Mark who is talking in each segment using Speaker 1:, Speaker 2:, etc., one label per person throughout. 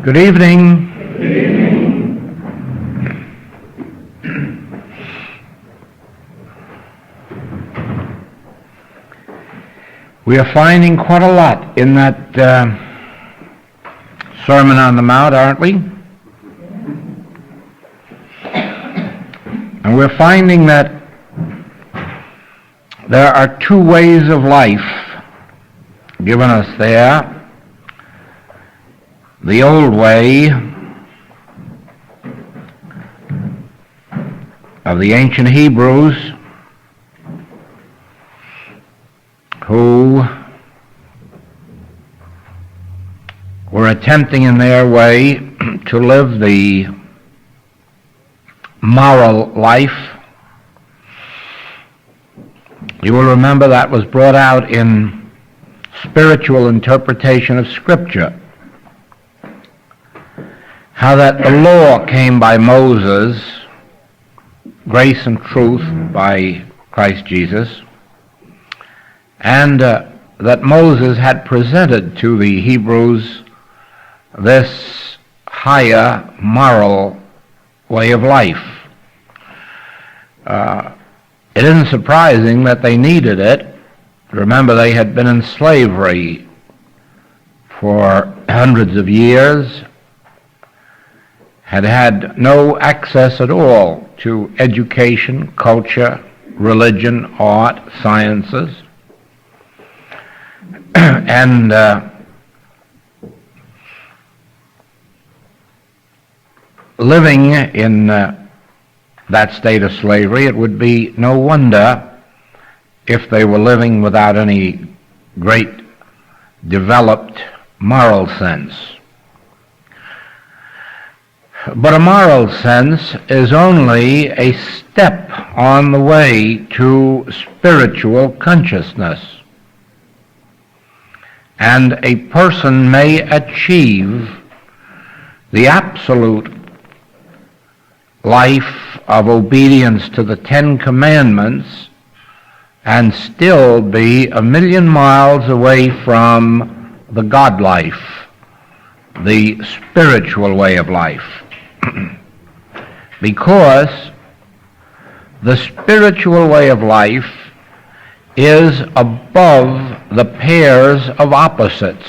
Speaker 1: Good evening.
Speaker 2: Good evening.
Speaker 1: We are finding quite a lot in that Sermon on the Mount, aren't we? And we're finding that there are two ways of life given us there. The old way of the ancient Hebrews, who were attempting in their way to live the moral life. You will remember that was brought out in spiritual interpretation of Scripture. How that the law came by Moses, grace and truth by Christ Jesus, and that Moses had presented to the Hebrews this higher moral way of life. It isn't surprising that they needed it. Remember, they had been in slavery for hundreds of years, had had no access at all to education, culture, religion, art, sciences, and living in that state of slavery, it would be no wonder if they were living without any great developed moral sense. But a moral sense is only a step on the way to spiritual consciousness. And a person may achieve the absolute life of obedience to the Ten Commandments and still be a million miles away from the God life, the spiritual way of life. Because the spiritual way of life is above the pairs of opposites.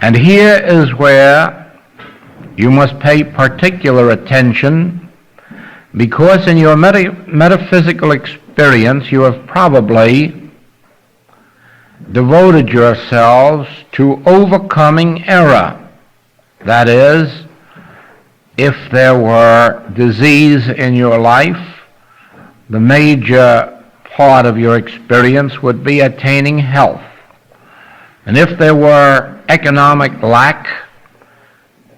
Speaker 1: And here is where you must pay particular attention, because in your metaphysical experience you have probably devoted yourselves to overcoming error. That is, if there were disease in your life, the major part of your experience would be attaining health. And if there were economic lack,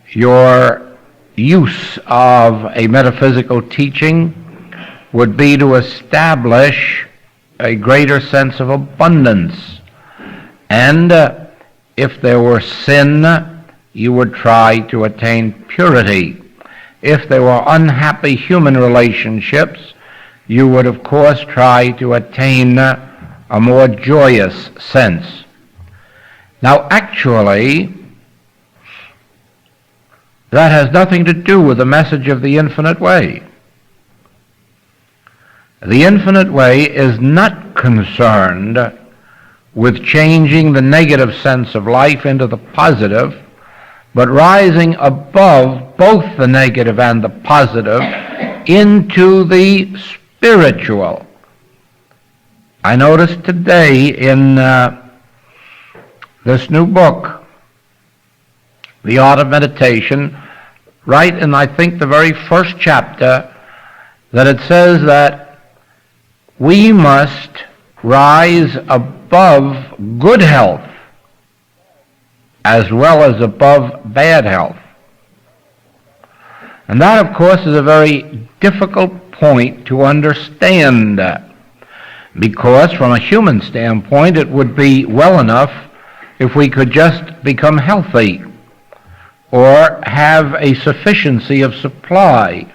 Speaker 1: your use of a metaphysical teaching would be to establish a greater sense of abundance. And if there were sin, you would try to attain purity. If there were unhappy human relationships, you would of course try to attain a more joyous sense. Now actually, that has nothing to do with the message of the infinite way. The infinite way is not concerned with changing the negative sense of life into the positive, but rising above both the negative and the positive into the spiritual. I noticed today in this new book, The Art of Meditation, right in I think the very first chapter, that it says that we must rise above good health as well as above bad health. And that, of course, is a very difficult point to understand, because from a human standpoint it would be well enough if we could just become healthy or have a sufficiency of supply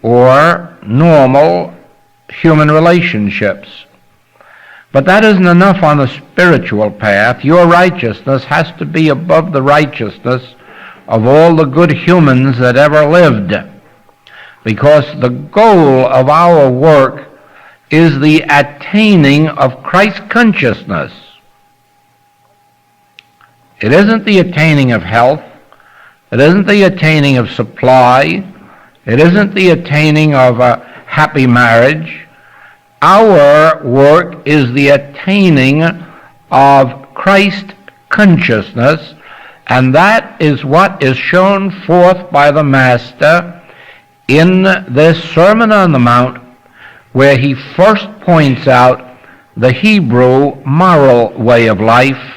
Speaker 1: or normal human relationships. But that isn't enough on the spiritual path. Your righteousness has to be above the righteousness of all the good humans that ever lived. Because the goal of our work is the attaining of Christ consciousness. It isn't the attaining of health. It isn't the attaining of supply. It isn't the attaining of a happy marriage. Our work is the attaining of Christ consciousness, and that is what is shown forth by the Master in this Sermon on the Mount, where he first points out the Hebrew moral way of life,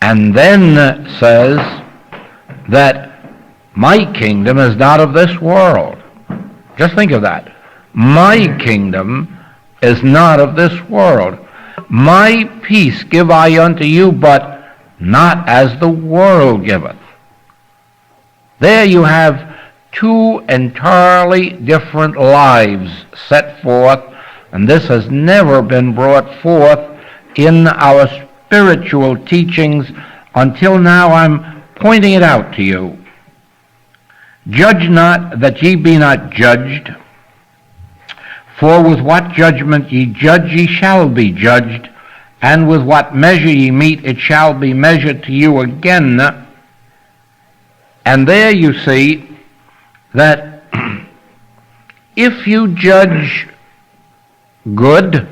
Speaker 1: and then says that my kingdom is not of this world. Just think of that. My kingdom is not of this world. My peace give I unto you, but not as the world giveth. There you have two entirely different lives set forth, and this has never been brought forth in our spiritual teachings until now. I'm pointing it out to you. Judge not, that ye be not judged. For with what judgment ye judge, ye shall be judged, and with what measure ye mete, it shall be measured to you again. And there you see that if you judge good,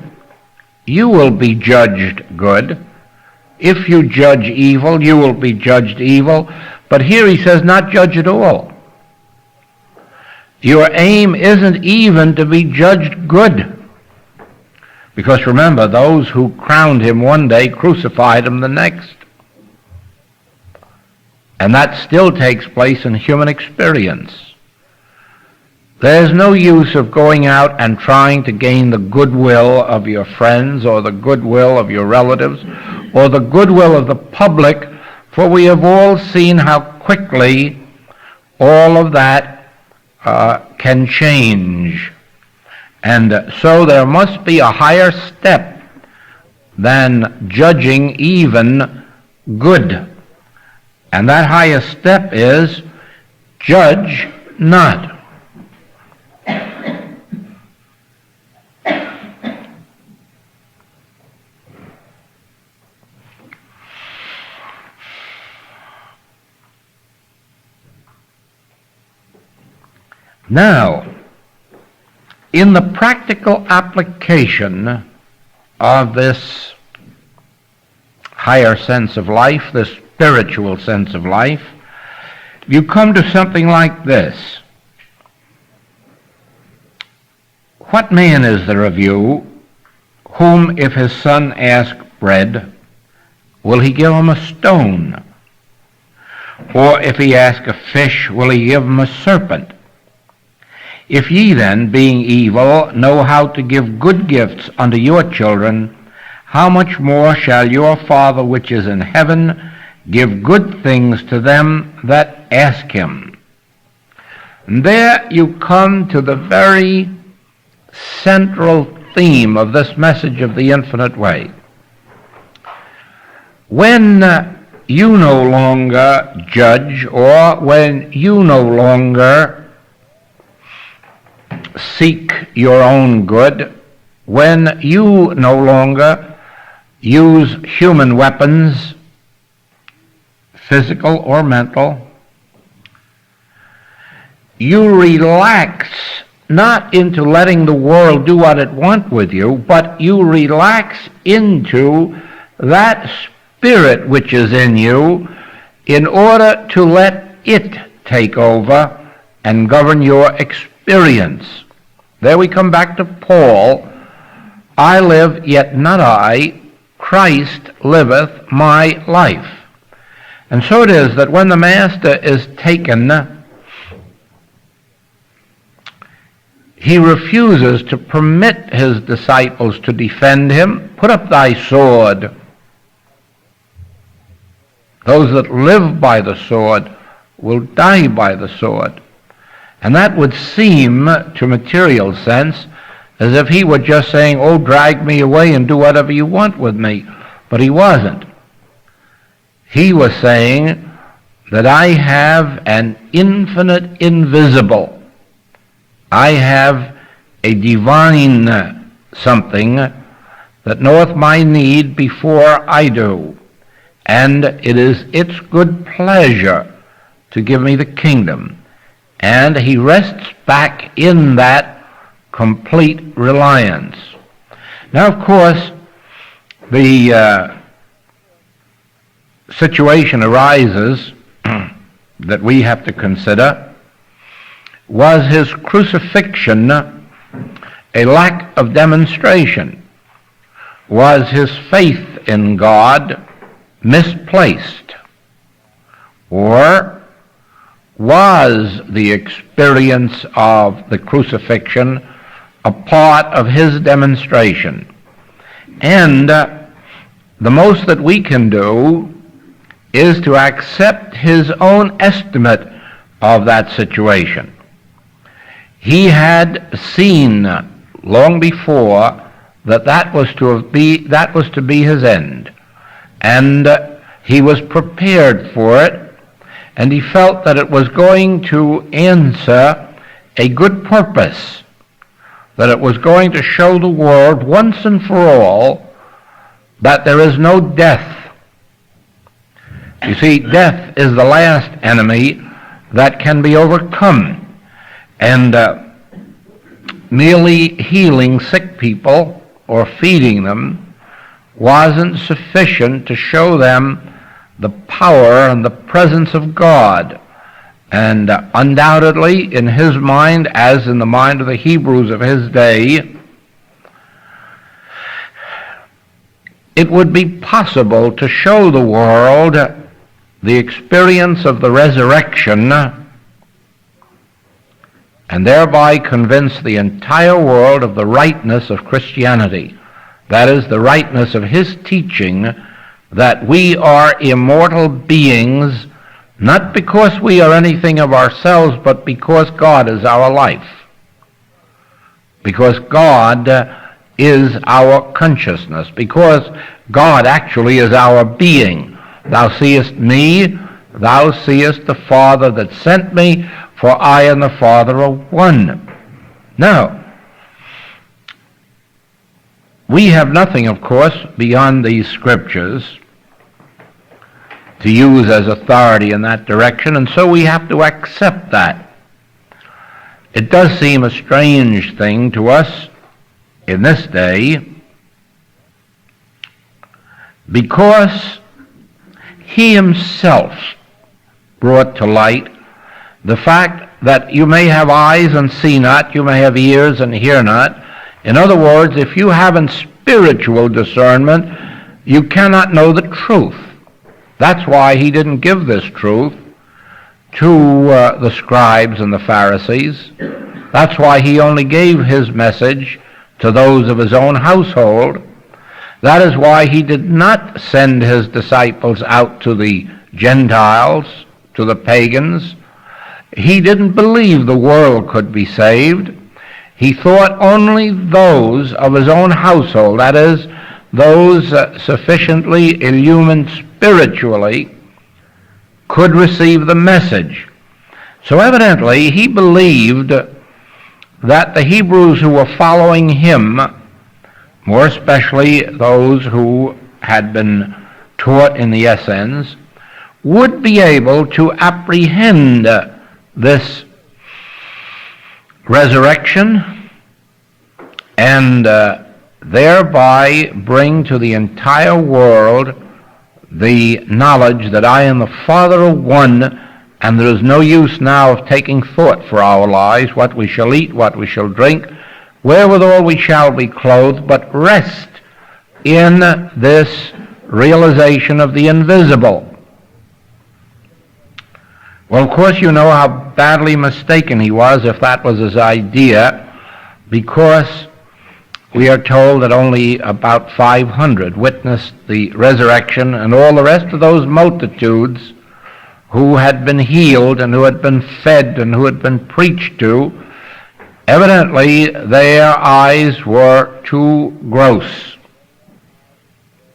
Speaker 1: you will be judged good. If you judge evil, you will be judged evil. But here he says not judge at all. Your aim isn't even to be judged good. Because remember, those who crowned him one day crucified him the next. And that still takes place in human experience. There's no use of going out and trying to gain the goodwill of your friends or the goodwill of your relatives or the goodwill of the public, for we have all seen how quickly all of that can change. And so there must be a higher step than judging even good. And that higher step is judge not. Now, in the practical application of this higher sense of life, this spiritual sense of life, you come to something like this. What man is there of you whom, if his son ask bread, will he give him a stone? Or if he ask a fish, will he give him a serpent? If ye then, being evil, know how to give good gifts unto your children, how much more shall your Father which is in heaven give good things to them that ask him? And there you come to the very central theme of this message of the infinite way. When you no longer judge, or when you no longer seek your own good, when you no longer use human weapons, physical or mental, you relax not into letting the world do what it wants with you, but you relax into that spirit which is in you in order to let it take over and govern your experience. There we come back to Paul. I live, yet not I, Christ liveth my life. And so it is that when the Master is taken, he refuses to permit his disciples to defend him. Put up thy sword. Those that live by the sword will die by the sword. And that would seem, to material sense, as if he were just saying, oh, drag me away and do whatever you want with me. But he wasn't. He was saying that I have an infinite invisible. I have a divine something that knoweth my need before I do. And it is its good pleasure to give me the kingdom. And he rests back in that complete reliance. Now, of course, the situation arises that we have to consider. Was his crucifixion a lack of demonstration? Was his faith in God misplaced? Or was the experience of the crucifixion a part of his demonstration? And the most that we can do is to accept his own estimate of that situation. He had seen long before that was to be his end, and he was prepared for it, and he felt that it was going to answer a good purpose, that it was going to show the world once and for all that there is no death. You see, death is the last enemy that can be overcome, and merely healing sick people or feeding them wasn't sufficient to show them the power and the presence of God. And undoubtedly, in his mind, as in the mind of the Hebrews of his day, it would be possible to show the world the experience of the resurrection and thereby convince the entire world of the rightness of Christianity. That is, the rightness of his teaching that we are immortal beings, not because we are anything of ourselves, but because God is our life. Because God is our consciousness. Because God actually is our being. Thou seest me, thou seest the Father that sent me, for I and the Father are one. Now, we have nothing, of course, beyond these scriptures to use as authority in that direction, and so we have to accept that. It does seem a strange thing to us in this day, because he himself brought to light the fact that you may have eyes and see not, you may have ears and hear not. In other words, if you haven't spiritual discernment, you cannot know the truth. That's why he didn't give this truth to the scribes and the Pharisees. That's why he only gave his message to those of his own household. That is why he did not send his disciples out to the Gentiles, to the pagans. He didn't believe the world could be saved. He thought only those of his own household, that is, those sufficiently illumined spiritually, could receive the message. So evidently he believed that the Hebrews who were following him, more especially those who had been taught in the Essenes, would be able to apprehend this resurrection and thereby bring to the entire world the knowledge that I and the Father are one, and there is no use now of taking thought for our lives, what we shall eat, what we shall drink, wherewithal we shall be clothed, but rest in this realization of the invisible. Well, of course, you know how badly mistaken he was if that was his idea, because we are told that only about 500 witnessed the resurrection, and all the rest of those multitudes who had been healed and who had been fed and who had been preached to Evidently, their eyes were too gross.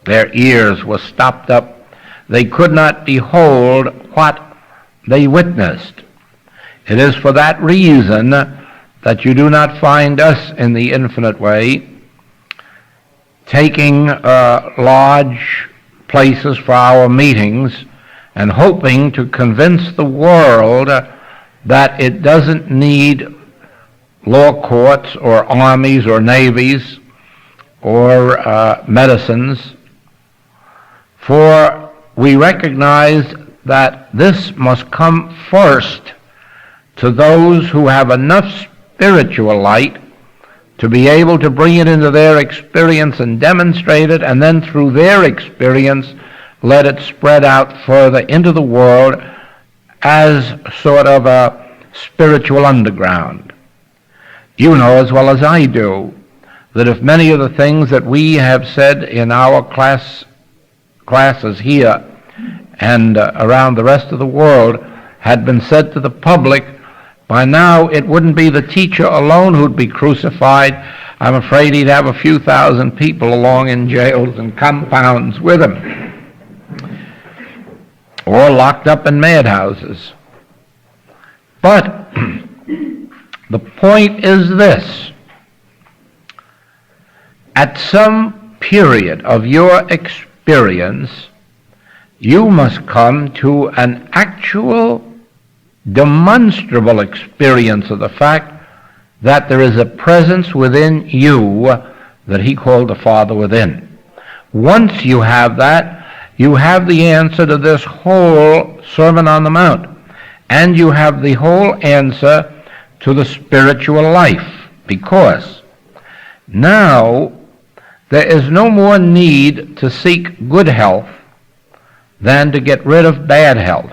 Speaker 1: Their ears were stopped up. They could not behold what they witnessed. It is for that reason that you do not find us in the infinite way taking large places for our meetings and hoping to convince the world that it doesn't need law courts or armies or navies or medicines, for we recognize that this must come first to those who have enough spiritual light to be able to bring it into their experience and demonstrate it, and then through their experience let it spread out further into the world as sort of a spiritual underground. You know as well as I do that if many of the things that we have said in our classes here and around the rest of the world had been said to the public, by now it wouldn't be the teacher alone who'd be crucified. I'm afraid he'd have a few thousand people along in jails and compounds with him, or locked up in madhouses. But the point is this: at some period of your experience, you must come to an actual, demonstrable experience of the fact that there is a presence within you that he called the Father within. Once you have that, you have the answer to this whole Sermon on the Mount, and you have the whole answer to the spiritual life, because now there is no more need to seek good health than to get rid of bad health.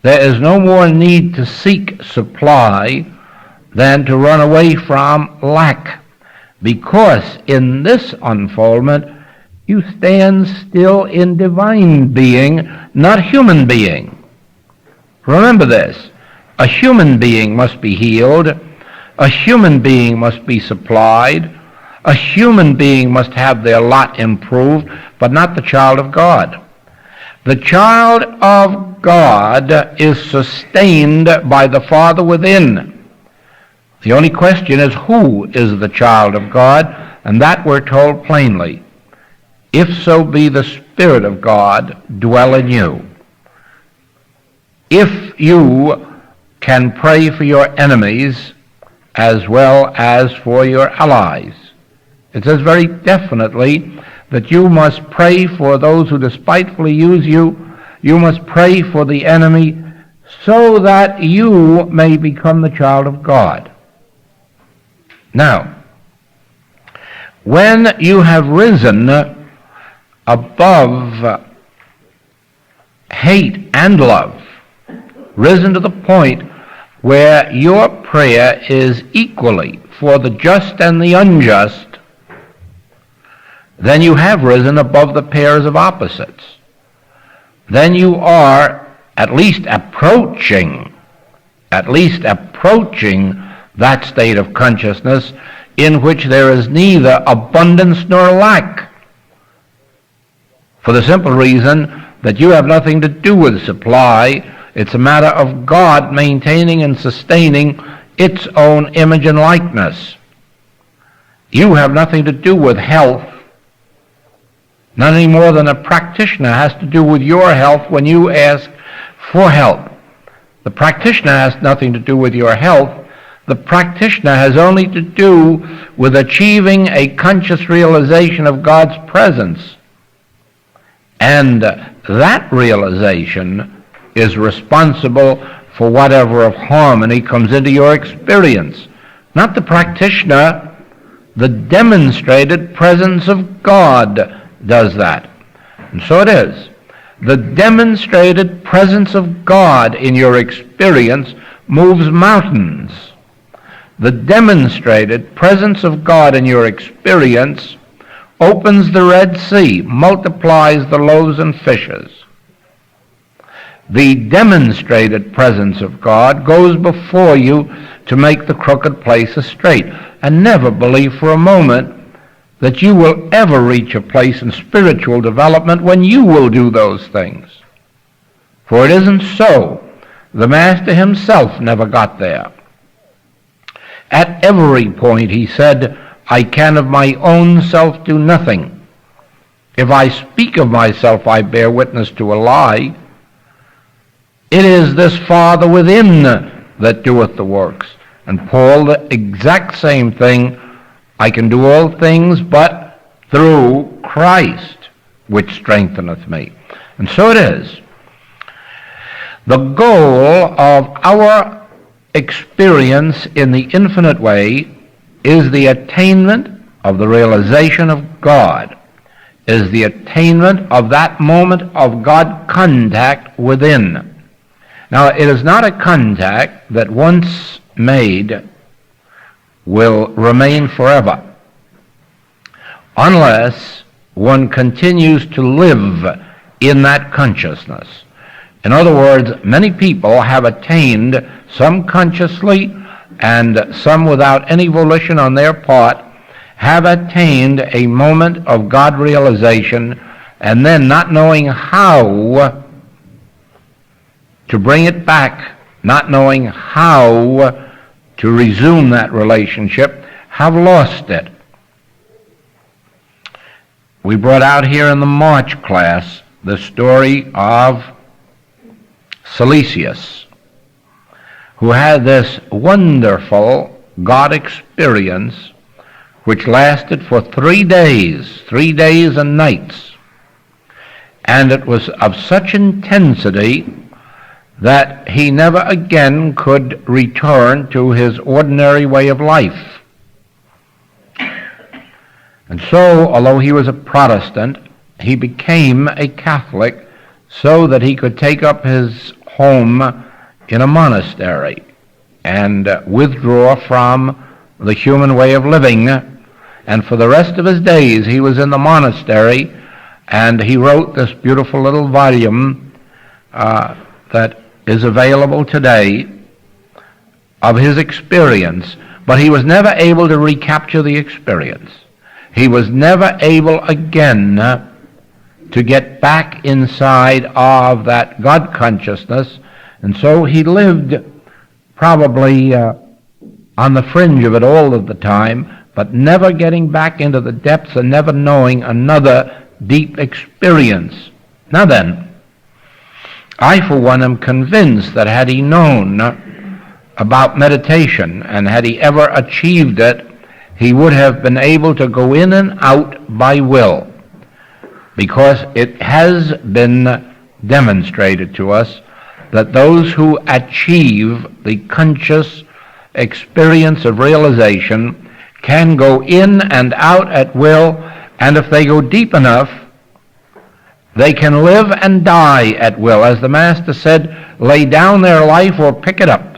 Speaker 1: There is no more need to seek supply than to run away from lack, because in this unfoldment you stand still in divine being, not human being. Remember this: a human being must be healed, a human being must be supplied, a human being must have their lot improved, but not the child of God. The child of God is sustained by the Father within. The only question is, who is the child of God? And that we're told plainly: if so be the Spirit of God dwell in you. If you can pray for your enemies as well as for your allies. It says very definitely that you must pray for those who despitefully use you. You must pray for the enemy so that you may become the child of God. Now, when you have risen above hate and love, risen to the point where your prayer is equally for the just and the unjust, then you have risen above the pairs of opposites. Then you are at least approaching that state of consciousness in which there is neither abundance nor lack, for the simple reason that you have nothing to do with supply. It's a matter of God maintaining and sustaining its own image and likeness. You have nothing to do with health, not any more than a practitioner has to do with your health when you ask for help. The practitioner has nothing to do with your health. The practitioner has only to do with achieving a conscious realization of God's presence. And that realization is responsible for whatever of harmony comes into your experience. Not the practitioner. The demonstrated presence of God does that. And so it is. The demonstrated presence of God in your experience moves mountains. The demonstrated presence of God in your experience opens the Red Sea, multiplies the loaves and fishes. the demonstrated presence of God goes before you to make the crooked places straight. And never believe for a moment that you will ever reach a place in spiritual development when you will do those things. For it isn't so. The Master himself never got there. At every point he said, I can of my own self do nothing. If I speak of myself, I bear witness to a lie. It is this Father within that doeth the works. And Paul, the exact same thing, I can do all things but through Christ, which strengtheneth me. And so it is. The goal of our experience in the infinite way is the attainment of the realization of God, is the attainment of that moment of God contact within. Now, it is not a contact that once made will remain forever unless one continues to live in that consciousness. In other words, many people have attained, some consciously and some without any volition on their part, have attained a moment of God realization, and then not knowing how to bring it back, not knowing how to resume that relationship, have lost it. We brought out here in the March class the story of Silesius, who had this wonderful God experience which lasted for 3 days and nights. And it was of such intensity that he never again could return to his ordinary way of life. And so, although he was a Protestant, he became a Catholic so that he could take up his home in a monastery and withdraw from the human way of living. And for the rest of his days he was in the monastery, and he wrote this beautiful little volume that is available today of his experience. But he was never able to recapture the experience. He was never able again to get back inside of that God consciousness, and so he lived probably on the fringe of it all of the time, but never getting back into the depths and never knowing another deep experience. Now then, I for one am convinced that had he known about meditation and had he ever achieved it, he would have been able to go in and out by will, because it has been demonstrated to us that those who achieve the conscious experience of realization can go in and out at will, and if they go deep enough, they can live and die at will. As the Master said, lay down their life or pick it up.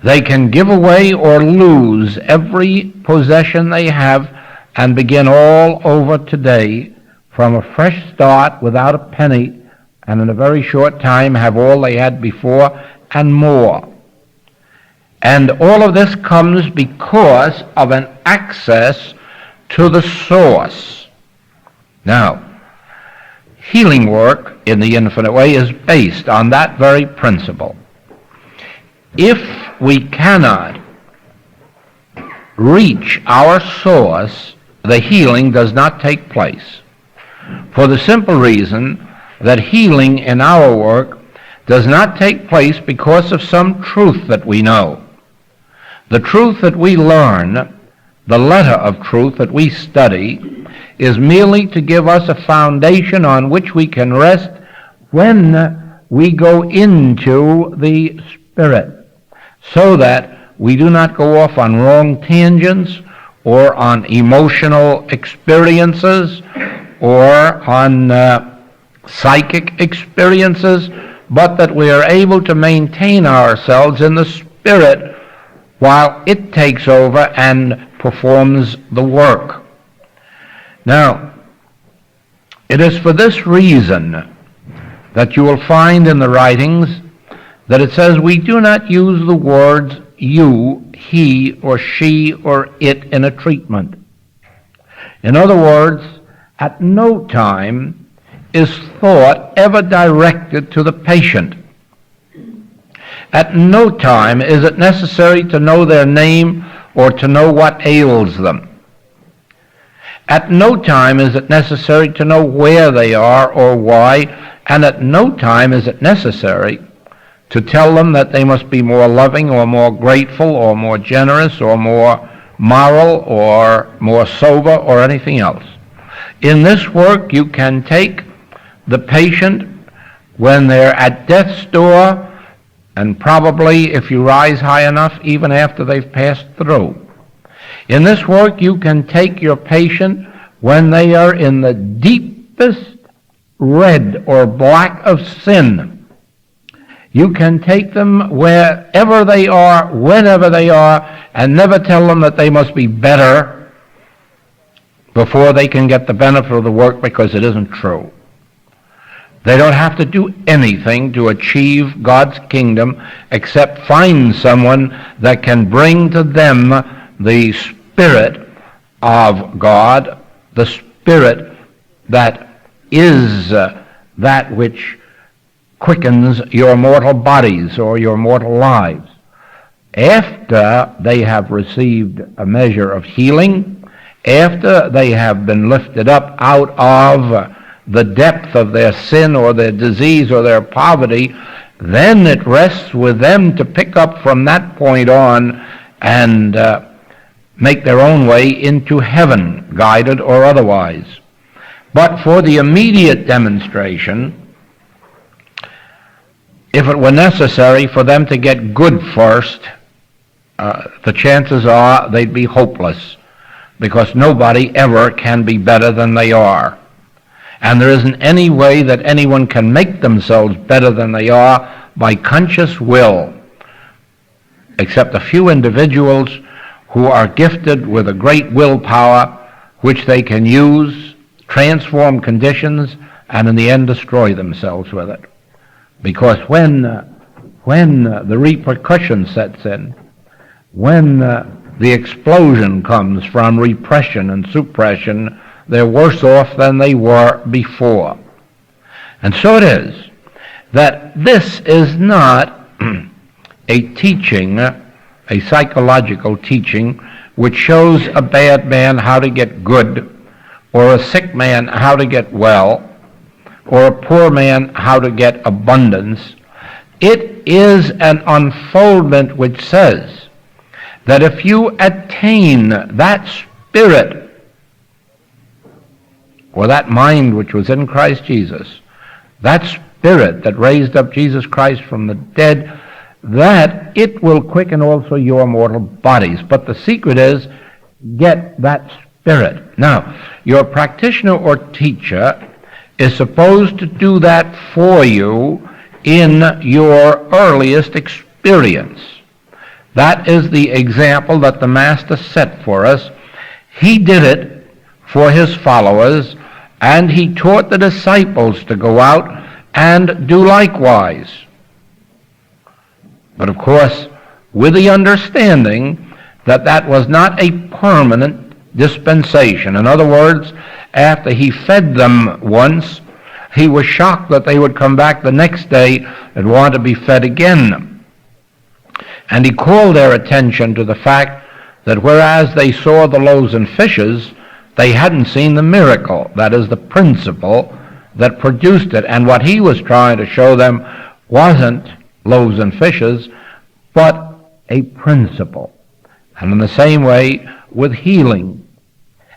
Speaker 1: They can give away or lose every possession they have and begin all over today from a fresh start without a penny, and in a very short time have all they had before and more. And all of this comes because of an access to the source. Now, healing work in the infinite way is based on that very principle. If we cannot reach our source, the healing does not take place, for the simple reason that healing in our work does not take place because of some truth that we know. The truth that we learn, the letter of truth that we study, is merely to give us a foundation on which we can rest when we go into the Spirit, so that we do not go off on wrong tangents or on emotional experiences or on psychic experiences, but that we are able to maintain ourselves in the Spirit while it takes over and performs the work. Now, it is for this reason that you will find in the writings that it says we do not use the words you, he, or she, or it in a treatment. In other words, at no time is thought ever directed to the patient. At no time is it necessary to know their name or to know what ails them. At no time is it necessary to know where they are or why, and at no time is it necessary to tell them that they must be more loving or more grateful or more generous or more moral or more sober or anything else. In this work you can take the patient when they're at death's door, and probably, if you rise high enough, even after they've passed through. In this work you can take your patient when they are in the deepest red or black of sin. You can take them wherever they are, whenever they are, and never tell them that they must be better before they can get the benefit of the work, because it isn't true. They don't have to do anything to achieve God's kingdom except find someone that can bring to them the Spirit of God, the Spirit that is that which quickens your mortal bodies or your mortal lives. After they have received a measure of healing, after they have been lifted up out of the depth of their sin or their disease or their poverty, then it rests with them to pick up from that point on and make their own way into heaven, guided or otherwise. But for the immediate demonstration, if it were necessary for them to get good first, the chances are they'd be hopeless, because nobody ever can be better than they are. And there isn't any way that anyone can make themselves better than they are by conscious will, except a few individuals who are gifted with a great willpower which they can use, transform conditions, and in the end destroy themselves with it. Because when the repercussion sets in, when the explosion comes from repression and suppression, they're worse off than they were before. And so it is that this is not a teaching, a psychological teaching, which shows a bad man how to get good, or a sick man how to get well, or a poor man how to get abundance. It is an unfoldment which says that if you attain that spirit, or that mind which was in Christ Jesus, that Spirit that raised up Jesus Christ from the dead, that it will quicken also your mortal bodies. But the secret is, get that Spirit. Now, your practitioner or teacher is supposed to do that for you in your earliest experience. That is the example that the Master set for us. He did it for his followers, and he taught the disciples to go out and do likewise. But of course, with the understanding that that was not a permanent dispensation. In other words, after he fed them once, he was shocked that they would come back the next day and want to be fed again. And he called their attention to the fact that whereas they saw the loaves and fishes, they hadn't seen the miracle, that is the principle that produced it. And what he was trying to show them wasn't loaves and fishes, but a principle. And in the same way with healing,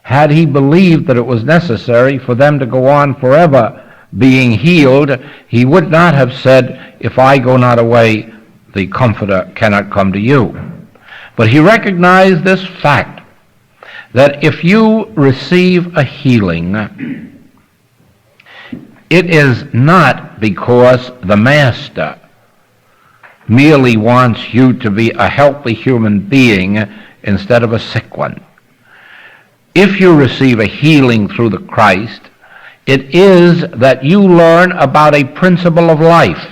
Speaker 1: had he believed that it was necessary for them to go on forever being healed, he would not have said, if I go not away, the Comforter cannot come to you. But he recognized this fact, that if you receive a healing, it is not because the Master merely wants you to be a healthy human being instead of a sick one. If you receive a healing through the Christ, It is that you learn about a principle of life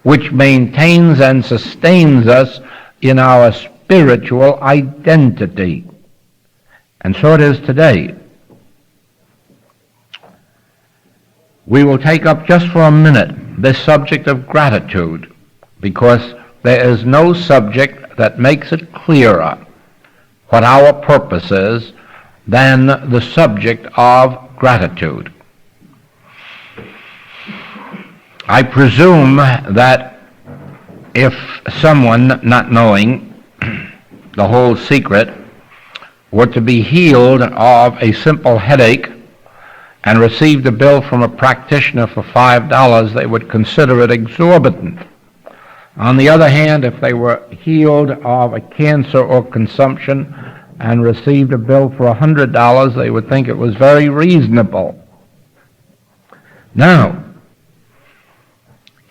Speaker 1: which maintains and sustains us in our spiritual identity. And so it is today. We will take up just for a minute this subject of gratitude, because there is no subject that makes it clearer what our purpose is than the subject of gratitude. I presume that if someone, not knowing the whole secret, were to be healed of a simple headache and received a bill from a practitioner for $5, they would consider it exorbitant. On the other hand, if they were healed of a cancer or consumption and received a bill for $100, they would think it was very reasonable. Now,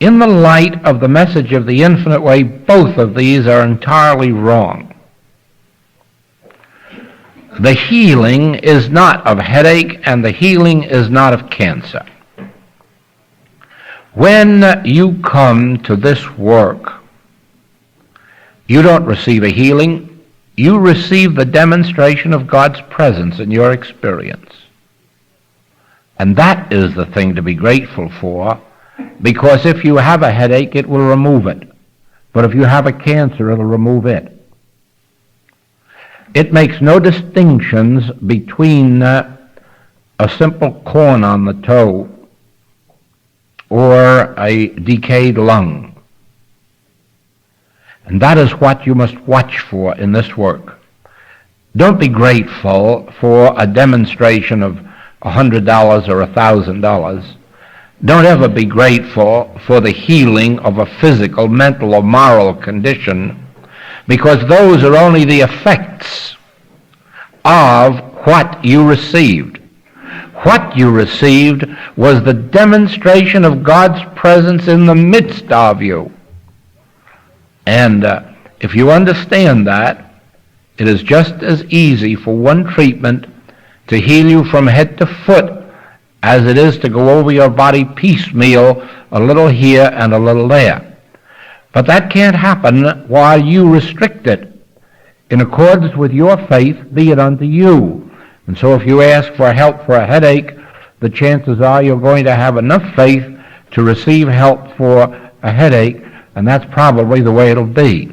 Speaker 1: in the light of the message of the infinite way, both of these are entirely wrong. The healing is not of headache, and the healing is not of cancer. When you come to this work, you don't receive a healing. You receive the demonstration of God's presence in your experience. And that is the thing to be grateful for, because if you have a headache, it will remove it. But if you have a cancer, it'll remove it. It makes no distinctions between a simple corn on the toe or a decayed lung. And that is what you must watch for in this work. Don't be grateful for a demonstration of $100 or $1,000. Don't ever be grateful for the healing of a physical, mental, or moral condition, because those are only the effects of what you received. What you received was the demonstration of God's presence in the midst of you. And if you understand that, it is just as easy for one treatment to heal you from head to foot as it is to go over your body piecemeal, a little here and a little there. But that can't happen while you restrict it. In accordance with your faith, be it unto you. And so if you ask for help for a headache, the chances are you're going to have enough faith to receive help for a headache, and that's probably the way it'll be.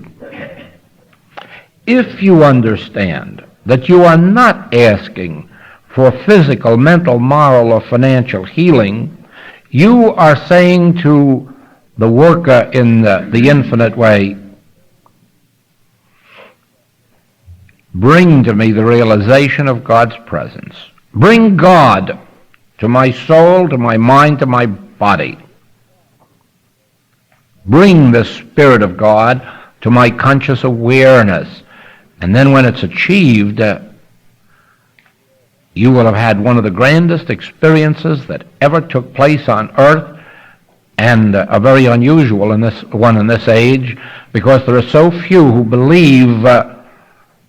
Speaker 1: If you understand that you are not asking for physical, mental, moral, or financial healing, you are saying to the worker in the infinite way, bring to me the realization of God's presence. Bring God to my soul, to my mind, to my body. Bring the Spirit of God to my conscious awareness. And then when it's achieved, you will have had one of the grandest experiences that ever took place on earth, and a very unusual in this age, because there are so few who believe that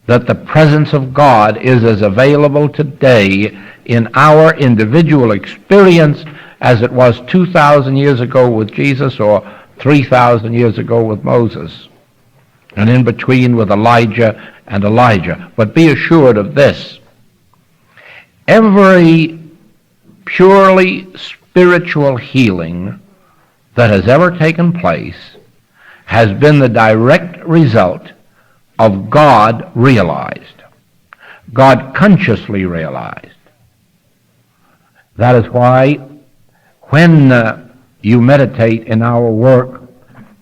Speaker 1: the presence of God is as available today in our individual experience as it was 2,000 years ago with Jesus, or 3,000 years ago with Moses, and in between with Elijah and Elijah. But be assured of this: every purely spiritual healing that has ever taken place has been the direct result of God realized, God consciously realized. That is why when you meditate in our work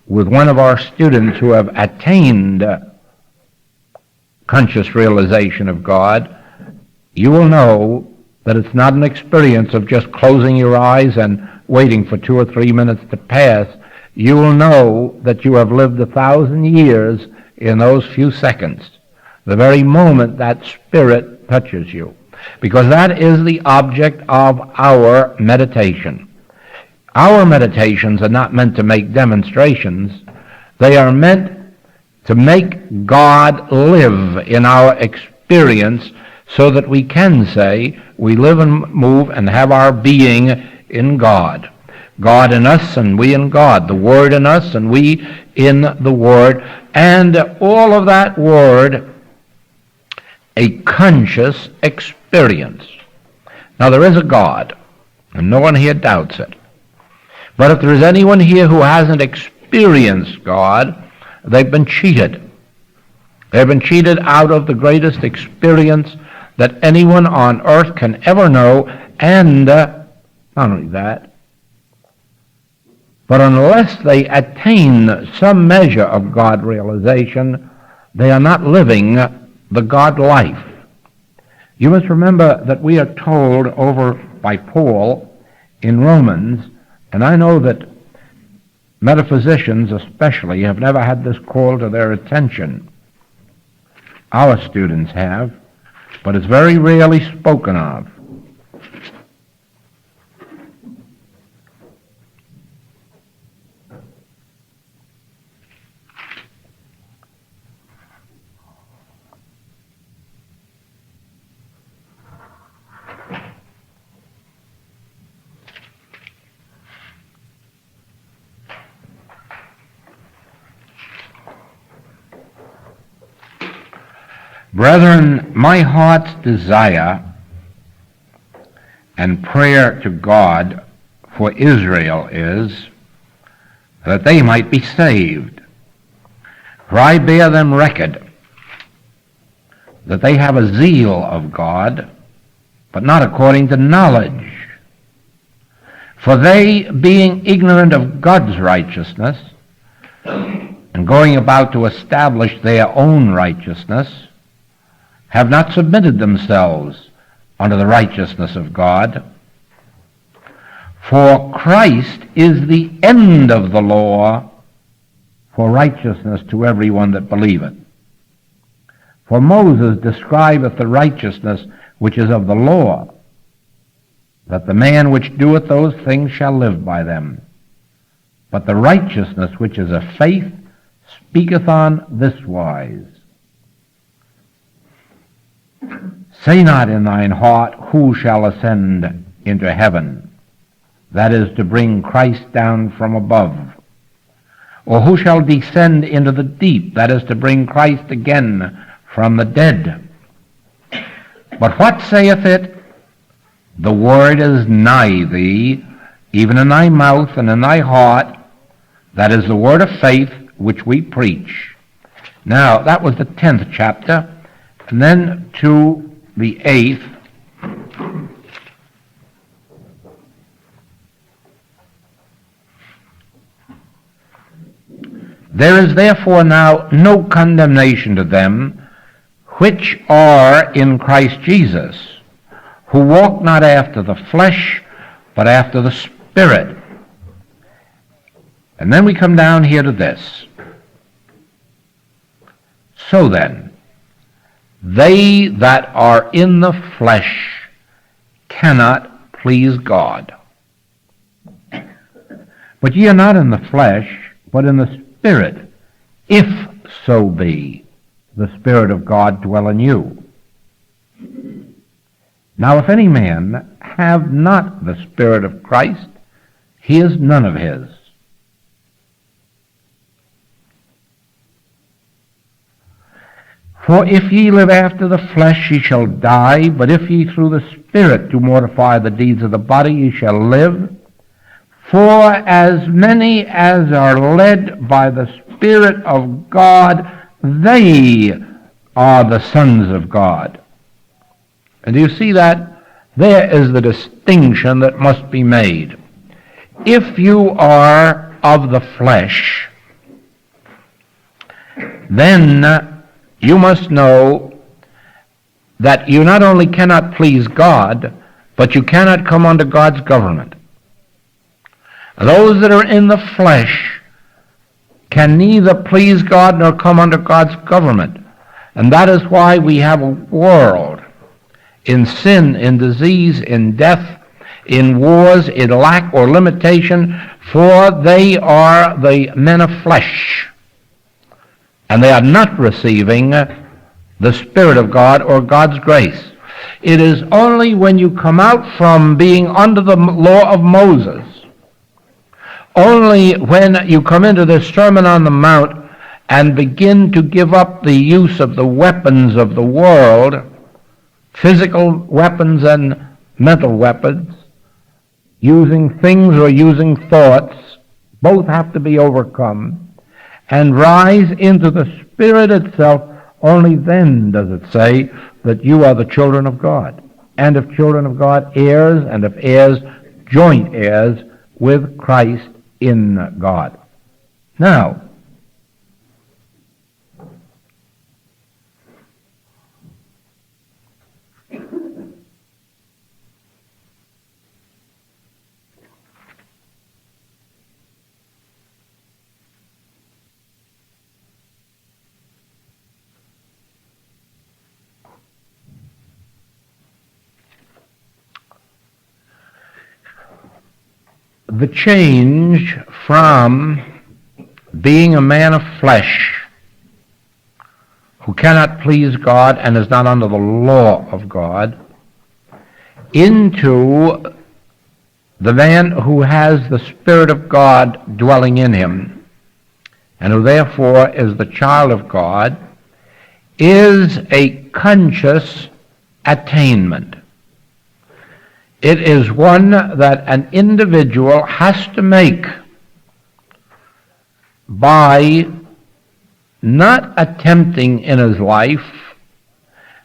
Speaker 1: with one of our students who have attained conscious realization of God, you will know that it's not an experience of just closing your eyes and waiting for 2 or 3 minutes to pass. You will know that you have lived 1,000 years in those few seconds, the very moment that Spirit touches you, because that is the object of our meditation. Our meditations are not meant to make demonstrations. They are meant to make God live in our experience so that we can say we live and move and have our being in God. God in us and we in God. The Word in us and we in the Word. And all of that Word, a conscious experience. Now there is a God, and no one here doubts it. But if there is anyone here who hasn't experienced God, they've been cheated. They've been cheated out of the greatest experience that anyone on earth can ever know, and not only that, but unless they attain some measure of God realization, they are not living the God life. You must remember that we are told over by Paul in Romans, and I know that metaphysicians especially have never had this called to their attention. Our students have, but it's very rarely spoken of. Brethren, my heart's desire and prayer to God for Israel is that they might be saved. For I bear them record that they have a zeal of God, but not according to knowledge. For they, being ignorant of God's righteousness, and going about to establish their own righteousness, have not submitted themselves unto the righteousness of God. For Christ is the end of the law for righteousness to every one that believeth. For Moses describeth the righteousness which is of the law, that the man which doeth those things shall live by them. But the righteousness which is of faith speaketh on this wise. Say not in thine heart, who shall ascend into heaven? That is to bring Christ down from above. Or who shall descend into the deep? That is to bring Christ again from the dead. But what saith it? The word is nigh thee, even in thy mouth and in thy heart. That is the word of faith which we preach. Now, that was the 10th chapter. And then to the 8th. There is therefore now no condemnation to them which are in Christ Jesus, who walk not after the flesh, but after the Spirit. And then we come down here to this. So then, they that are in the flesh cannot please God. But ye are not in the flesh, but in the Spirit, if so be the Spirit of God dwell in you. Now if any man have not the Spirit of Christ, he is none of his. For if ye live after the flesh, ye shall die, but if ye through the Spirit do mortify the deeds of the body, ye shall live. For as many as are led by the Spirit of God, they are the sons of God. And do you see that? There is the distinction that must be made. If you are of the flesh, then you must know that you not only cannot please God, but you cannot come under God's government. Those that are in the flesh can neither please God nor come under God's government. And that is why we have a world in sin, in disease, in death, in wars, in lack or limitation, for they are the men of flesh. And they are not receiving the Spirit of God or God's grace. It is only when you come out from being under the law of Moses, only when you come into the Sermon on the Mount and begin to give up the use of the weapons of the world, physical weapons and mental weapons, using things or using thoughts, both have to be overcome, and rise into the Spirit itself. Only then does it say that you are the children of God. And if children of God, heirs, and if heirs, joint heirs with Christ in God. Now, the change from being a man of flesh who cannot please God and is not under the law of God into the man who has the Spirit of God dwelling in him and who therefore is the child of God is a conscious attainment. It is one that an individual has to make by not attempting in his life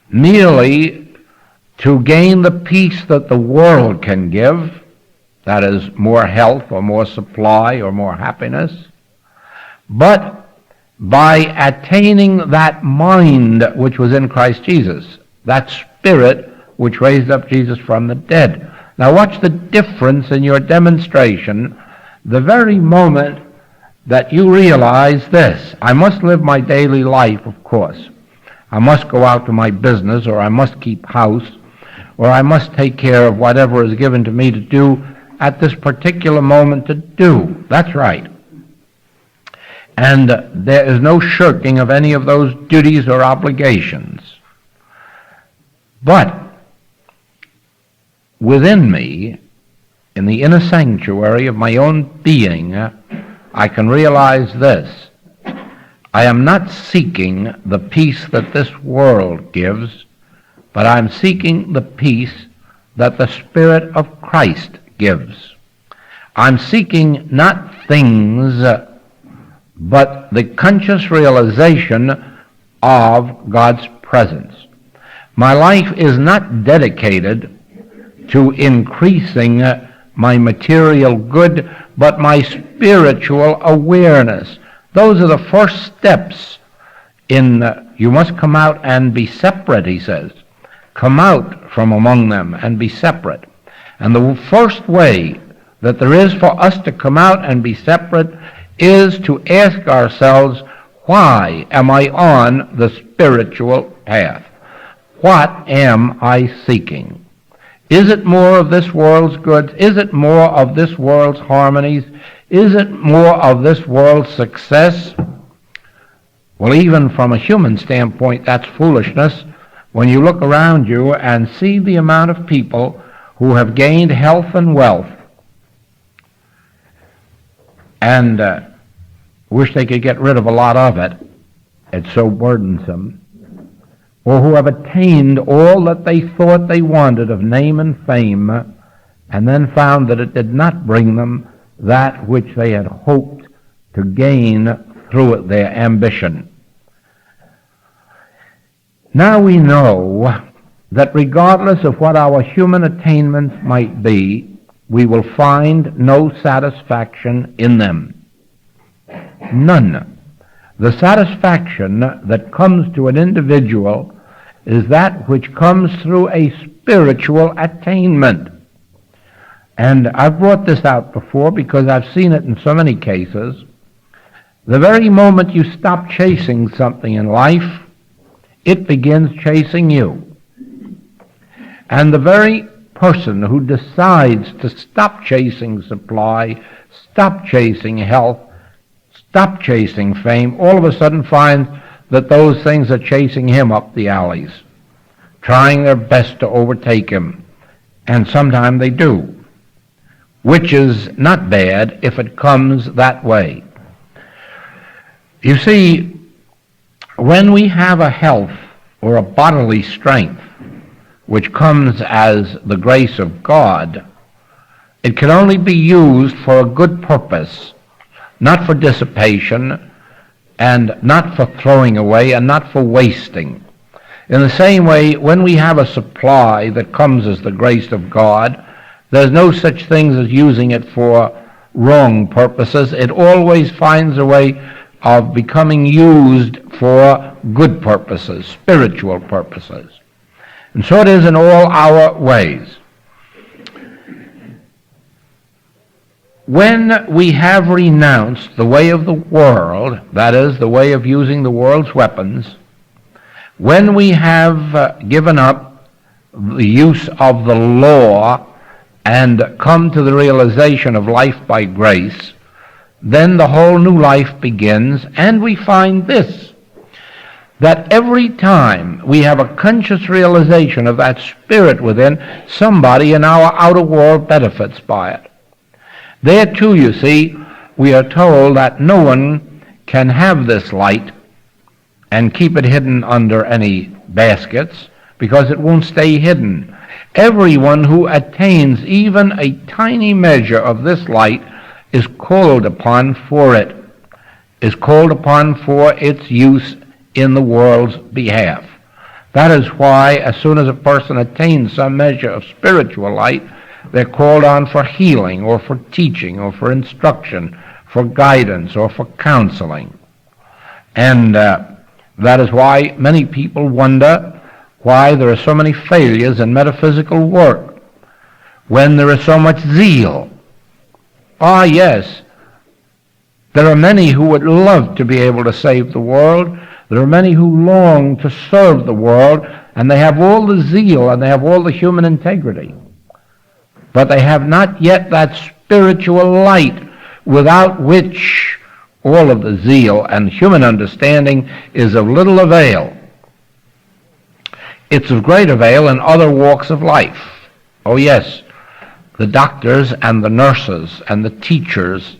Speaker 1: merely to gain the peace that the world can give, that is, more health or more supply or more happiness, but by attaining that mind which was in Christ Jesus, that spirit which raised up Jesus from the dead. Now watch the difference in your demonstration the very moment that you realize this. I must live my daily life, of course. I must go out to my business, or I must keep house, or I must take care of whatever is given to me to do at this particular moment to do. That's right. And there is no shirking of any of those duties or obligations. But within me, in the inner sanctuary of my own being, I can realize this. I am not seeking the peace that this world gives, but I'm seeking the peace that the Spirit of Christ gives. I'm seeking not things, but the conscious realization of God's presence. My life is not dedicated to increasing my material good, but my spiritual awareness. Those are the first steps in, you must come out and be separate, he says. Come out from among them and be separate. And the first way that there is for us to come out and be separate is to ask ourselves, why am I on the spiritual path? What am I seeking? Is it more of this world's goods? Is it more of this world's harmonies? Is it more of this world's success? Well, even from a human standpoint, that's foolishness. When you look around you and see the amount of people who have gained health and wealth and wish they could get rid of a lot of it, it's so burdensome, or who have attained all that they thought they wanted of name and fame, and then found that it did not bring them that which they had hoped to gain through their ambition. Now we know that regardless of what our human attainments might be, we will find no satisfaction in them. None. The satisfaction that comes to an individual is that which comes through a spiritual attainment. And I've brought this out before because I've seen it in so many cases. The very moment you stop chasing something in life, it begins chasing you. And the very person who decides to stop chasing supply, stop chasing health, stop chasing fame, all of a sudden finds that those things are chasing him up the alleys, trying their best to overtake him, and sometimes they do, which is not bad if it comes that way. You see, when we have a health or a bodily strength which comes as the grace of God, it can only be used for a good purpose, not for dissipation, and not for throwing away, and not for wasting. In the same way, when we have a supply that comes as the grace of God, there's no such thing as using it for wrong purposes. It always finds a way of becoming used for good purposes, spiritual purposes. And so it is in all our ways. When we have renounced the way of the world, that is, the way of using the world's weapons, when we have given up the use of the law and come to the realization of life by grace, then the whole new life begins, and we find this, that every time we have a conscious realization of that spirit within, somebody in our outer world benefits by it. There too, you see, we are told that no one can have this light and keep it hidden under any baskets, because it won't stay hidden. Everyone who attains even a tiny measure of this light is called upon for it, is called upon for its use in the world's behalf. That is why as soon as a person attains some measure of spiritual light, they're called on for healing, or for teaching, or for instruction, for guidance, or for counseling. And that is why many people wonder why there are so many failures in metaphysical work when there is so much zeal. Ah, yes, there are many who would love to be able to save the world. There are many who long to serve the world, and they have all the zeal and they have all the human integrity. But they have not yet that spiritual light without which all of the zeal and human understanding is of little avail. It's of great avail in other walks of life. Oh yes, the doctors and the nurses and the teachers.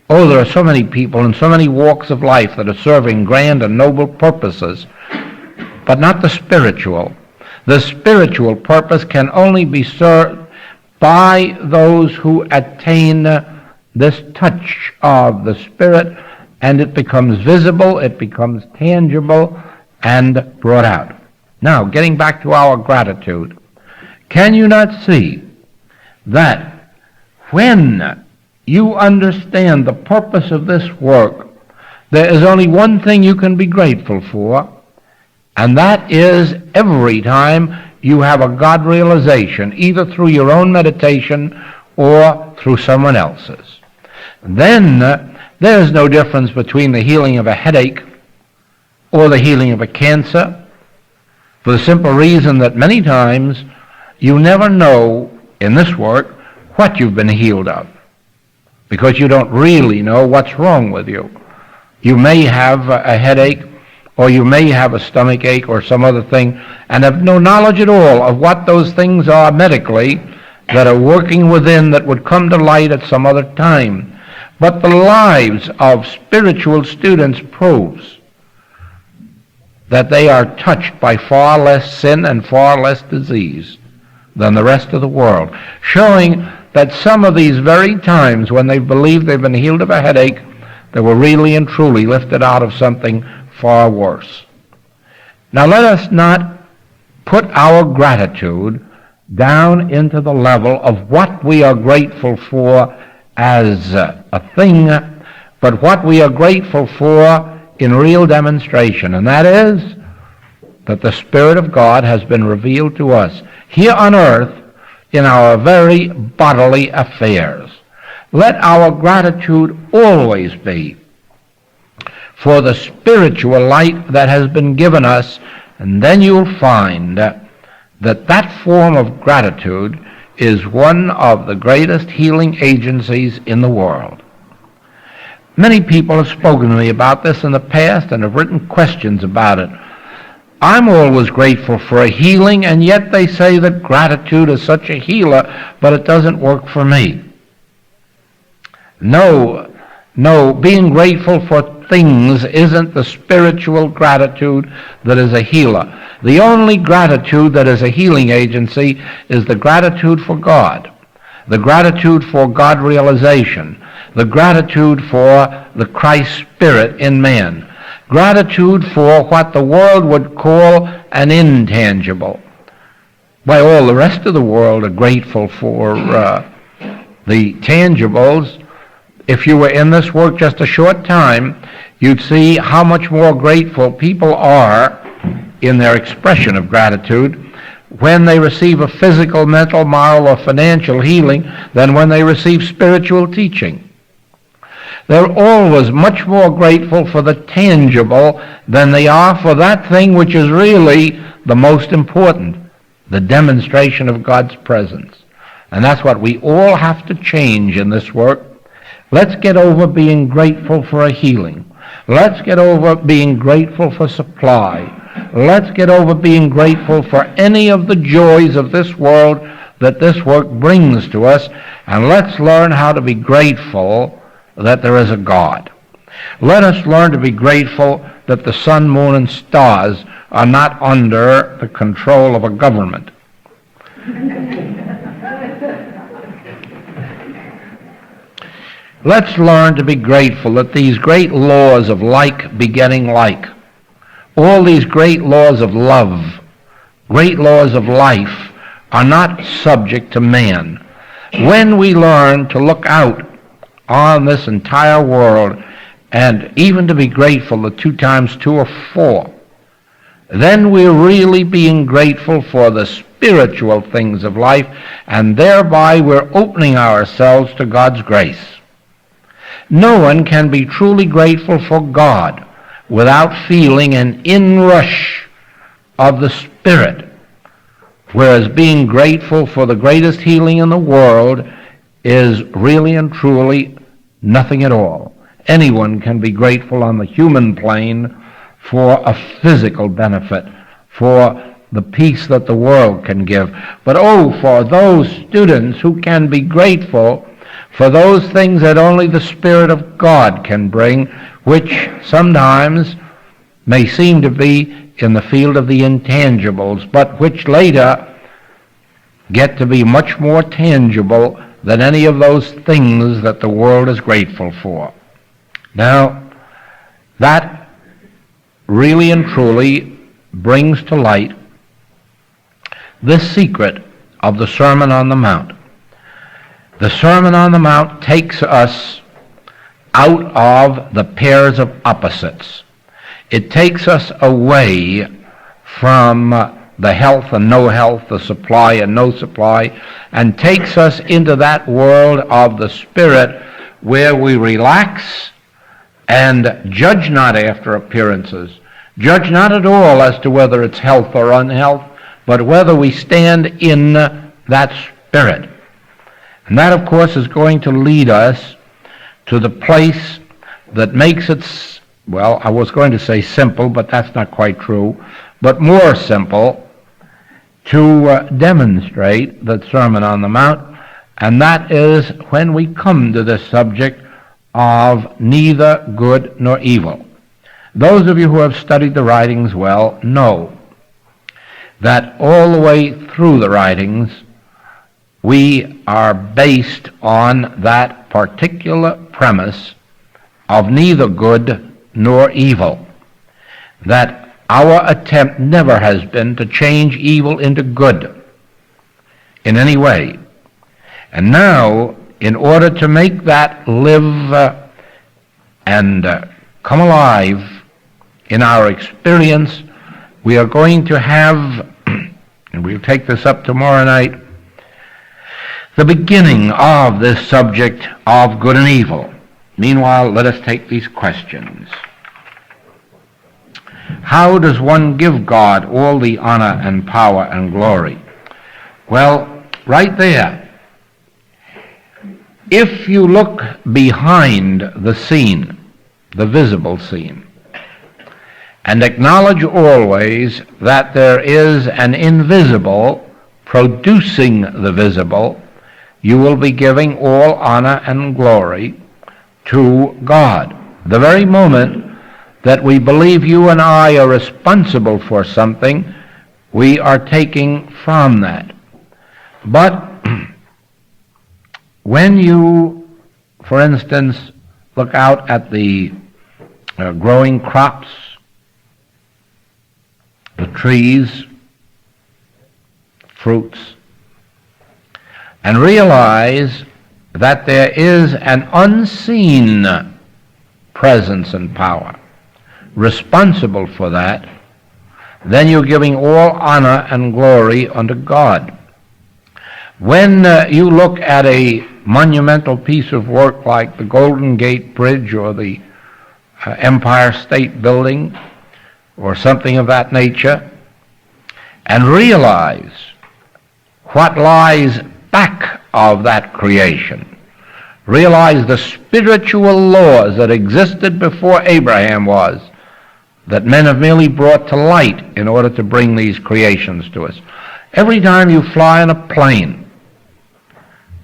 Speaker 1: Oh, there are so many people in so many walks of life that are serving grand and noble purposes, but not the spiritual. The spiritual purpose can only be served by those who attain this touch of the Spirit, and it becomes visible, it becomes tangible, and brought out. Now, getting back to our gratitude, can you not see that when you understand the purpose of this work, there is only one thing you can be grateful for, and that is every time you have a God realization, either through your own meditation or through someone else's. Then there is no difference between the healing of a headache or the healing of a cancer, for the simple reason that many times you never know in this work what you've been healed of, because you don't really know what's wrong with you. You may have a headache, or you may have a stomach ache or some other thing, and have no knowledge at all of what those things are medically that are working within that would come to light at some other time. But the lives of spiritual students proves that they are touched by far less sin and far less disease than the rest of the world, showing that some of these very times when they believed they've been healed of a headache, they were really and truly lifted out of something far worse. Now let us not put our gratitude down into the level of what we are grateful for as a thing, but what we are grateful for in real demonstration, and that is that the Spirit of God has been revealed to us here on earth in our very bodily affairs. Let our gratitude always be for the spiritual light that has been given us, and then you'll find that form of gratitude is one of the greatest healing agencies in the world. Many people have spoken to me about this in the past and have written questions about it. I'm always grateful for a healing, and yet they say that gratitude is such a healer, but it doesn't work for me. No, being grateful for things isn't the spiritual gratitude that is a healer. The only gratitude that is a healing agency is the gratitude for God, the gratitude for God realization, the gratitude for the Christ Spirit in man, gratitude for what the world would call an intangible. Why, all the rest of the world are grateful for the tangibles. If you were in this work just a short time, you'd see how much more grateful people are in their expression of gratitude when they receive a physical, mental, moral, or financial healing than when they receive spiritual teaching. They're always much more grateful for the tangible than they are for that thing which is really the most important, the demonstration of God's presence. And that's what we all have to change in this work. Let's get over being grateful for a healing. Let's get over being grateful for supply. Let's get over being grateful for any of the joys of this world that this work brings to us, and let's learn how to be grateful that there is a God. Let us learn to be grateful that the sun, moon, and stars are not under the control of a government. Let's learn to be grateful that these great laws of like begetting like, all these great laws of love, great laws of life, are not subject to man. When we learn to look out on this entire world and even to be grateful that 2 times 2 are 4, then we're really being grateful for the spiritual things of life, and thereby we're opening ourselves to God's grace. No one can be truly grateful for God without feeling an inrush of the Spirit, whereas being grateful for the greatest healing in the world is really and truly nothing at all. Anyone can be grateful on the human plane for a physical benefit, for the peace that the world can give. But for those students who can be grateful for those things that only the Spirit of God can bring, which sometimes may seem to be in the field of the intangibles, but which later get to be much more tangible than any of those things that the world is grateful for. Now, that really and truly brings to light this secret of the Sermon on the Mount. The Sermon on the Mount takes us out of the pairs of opposites. It takes us away from the health and no health, the supply and no supply, and takes us into that world of the Spirit where we relax and judge not after appearances, judge not at all as to whether it's health or unhealth, but whether we stand in that Spirit. And that, of course, is going to lead us to the place that makes it, well, I was going to say simple, but that's not quite true, but more simple to demonstrate the Sermon on the Mount, and that is when we come to this subject of neither good nor evil. Those of you who have studied the writings well know that all the way through the writings we are based on that particular premise of neither good nor evil, that our attempt never has been to change evil into good in any way. And now, in order to make that live and come alive in our experience, we are going to have, and we'll take this up tomorrow night, the beginning of this subject of good and evil. Meanwhile, let us take these questions. How does one give God all the honor and power and glory? Well, right there. If you look behind the scene, the visible scene, and acknowledge always that there is an invisible producing the visible, you will be giving all honor and glory to God. The very moment that we believe you and I are responsible for something, we are taking from that. But when you, for instance, look out at the growing crops, the trees, fruits, and realize that there is an unseen presence and power responsible for that, then you're giving all honor and glory unto God. When you look at a monumental piece of work like the Golden Gate Bridge or the Empire State Building or something of that nature, and realize what lies back of that creation, realize the spiritual laws that existed before Abraham was, that men have merely brought to light in order to bring these creations to us. Every time you fly in a plane,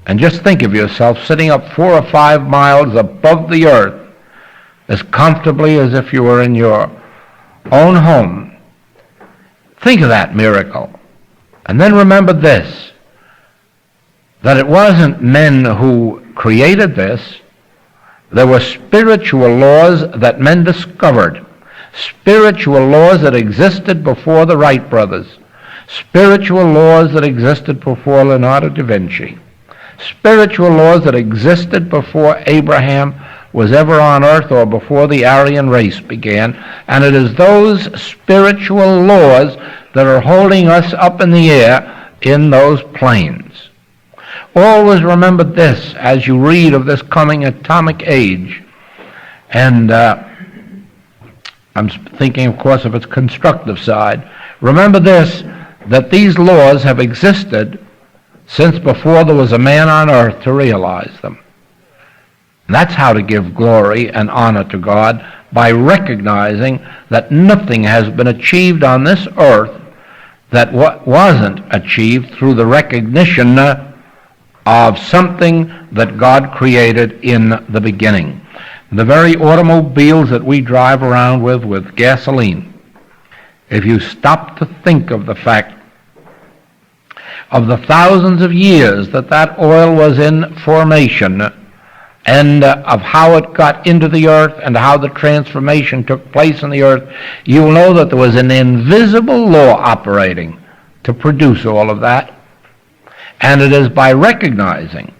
Speaker 1: and just think of yourself sitting up 4 or 5 miles above the earth as comfortably as if you were in your own home. Think of that miracle. And then remember this, that it wasn't men who created this. There were spiritual laws that men discovered, spiritual laws that existed before the Wright brothers, spiritual laws that existed before Leonardo da Vinci, spiritual laws that existed before Abraham was ever on earth or before the Aryan race began. And it is those spiritual laws that are holding us up in the air in those planes. Always remember this as you read of this coming atomic age. And I'm thinking, of course, of its constructive side. Remember this, that these laws have existed since before there was a man on earth to realize them. And that's how to give glory and honor to God, by recognizing that nothing has been achieved on this earth that wasn't achieved through the recognition of something that God created in the beginning. The very automobiles that we drive around with gasoline, if you stop to think of the fact of the thousands of years that oil was in formation, and of how it got into the earth and how the transformation took place in the earth, you'll know that there was an invisible law operating to produce all of that. And it is by recognizing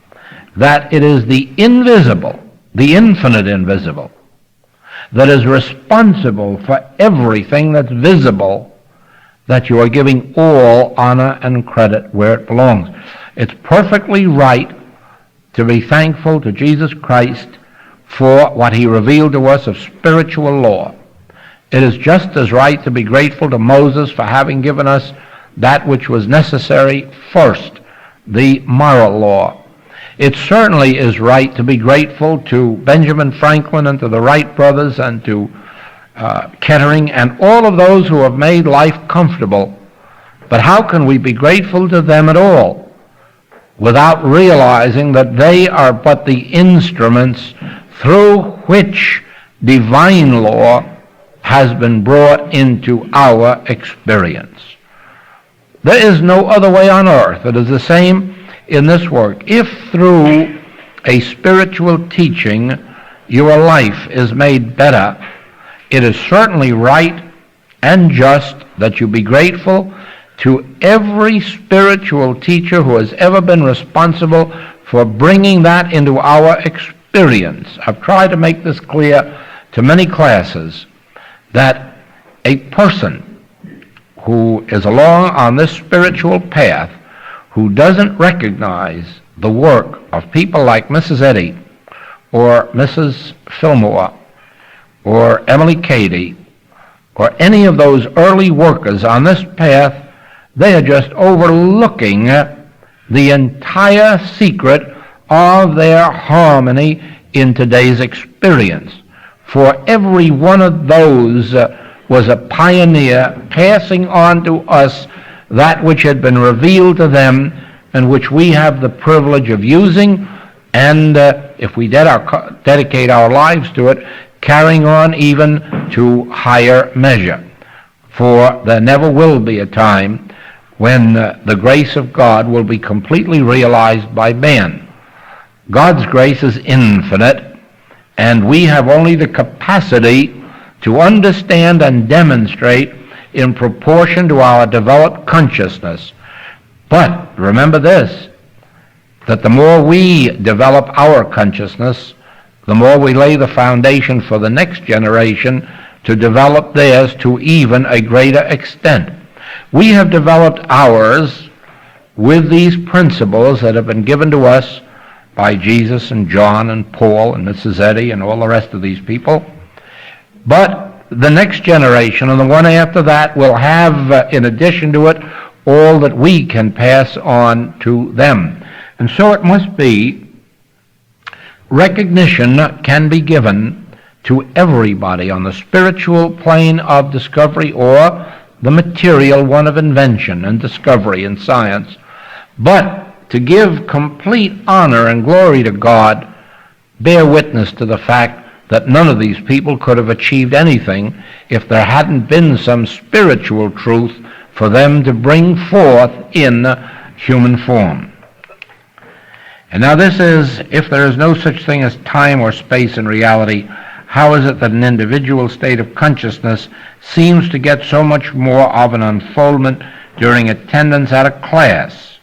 Speaker 1: that it is the invisible, the infinite invisible, that is responsible for everything that's visible, that you are giving all honor and credit where it belongs. It's perfectly right to be thankful to Jesus Christ for what he revealed to us of spiritual law. It is just as right to be grateful to Moses for having given us that which was necessary first, the moral law. It certainly is right to be grateful to Benjamin Franklin and to the Wright brothers and to Kettering and all of those who have made life comfortable. But how can we be grateful to them at all without realizing that they are but the instruments through which divine law has been brought into our experience? There is no other way on earth. It is the same in this work. If through a spiritual teaching your life is made better, it is certainly right and just that you be grateful to every spiritual teacher who has ever been responsible for bringing that into our experience. I've tried to make this clear to many classes, that a person who is along on this spiritual path, who doesn't recognize the work of people like Mrs. Eddy or Mrs. Fillmore or Emily Cady or any of those early workers on this path, they are just overlooking the entire secret of their harmony in today's experience. For every one of those was a pioneer passing on to us that which had been revealed to them and which we have the privilege of using, and if we dedicate our lives to it, carrying on even to higher measure. For there never will be a time when the grace of God will be completely realized by man. God's grace is infinite, and we have only the capacity to understand and demonstrate in proportion to our developed consciousness. But remember this, that the more we develop our consciousness, the more we lay the foundation for the next generation to develop theirs to even a greater extent. We have developed ours with these principles that have been given to us by Jesus and John and Paul and Mrs. Eddy and all the rest of these people. But the next generation and the one after that will have, in addition to it, all that we can pass on to them. And so it must be, recognition can be given to everybody on the spiritual plane of discovery or the material one of invention and discovery and science. But to give complete honor and glory to God, bear witness to the fact that none of these people could have achieved anything if there hadn't been some spiritual truth for them to bring forth in human form. And now this is, if there is no such thing as time or space in reality, how is it that an individual state of consciousness seems to get so much more of an unfoldment during attendance at a class,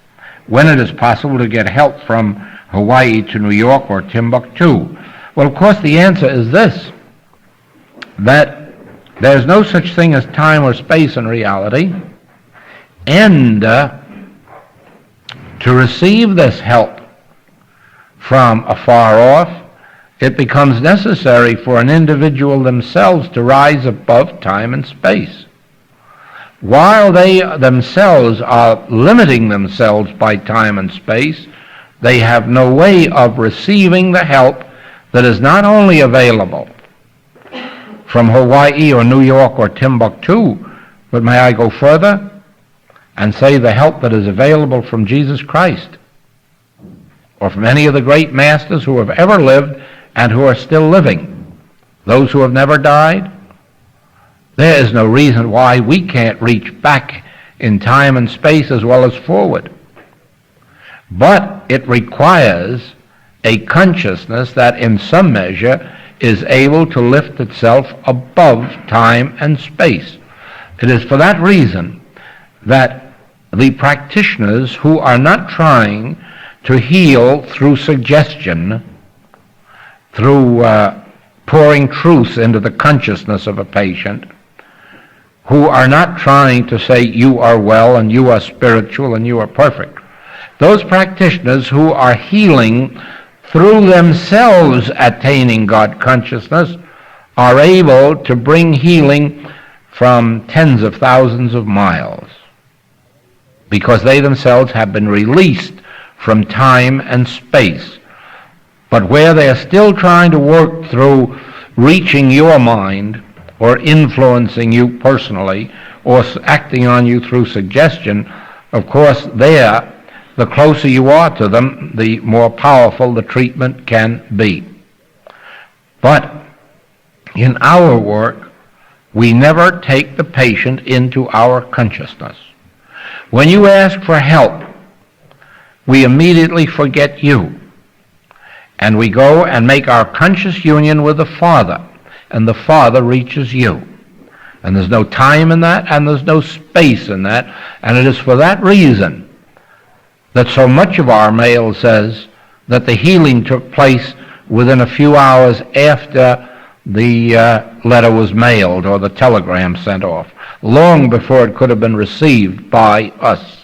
Speaker 1: when it is possible to get help from Hawaii to New York or Timbuktu? Well, of course, the answer is this, that there's no such thing as time or space in reality, and to receive this help from afar off, it becomes necessary for an individual themselves to rise above time and space. While they themselves are limiting themselves by time and space, they have no way of receiving the help that is not only available from Hawaii or New York or Timbuktu, but may I go further and say the help that is available from Jesus Christ or from any of the great masters who have ever lived and who are still living, those who have never died. There is no reason why we can't reach back in time and space as well as forward. But it requires a consciousness that in some measure is able to lift itself above time and space. It is for that reason that the practitioners who are not trying to heal through suggestion, through pouring truth into the consciousness of a patient, who are not trying to say you are well and you are spiritual and you are perfect. Those practitioners who are healing through themselves attaining God consciousness are able to bring healing from tens of thousands of miles because they themselves have been released from time and space. But where they are still trying to work through reaching your mind or influencing you personally or acting on you through suggestion, of course there, the closer you are to them, the more powerful the treatment can be. But in our work, we never take the patient into our consciousness. When you ask for help, we immediately forget you. And we go and make our conscious union with the Father, and the Father reaches you. And there's no time in that, and there's no space in that, and it is for that reason that so much of our mail says that the healing took place within a few hours after the letter was mailed or the telegram sent off, long before it could have been received by us.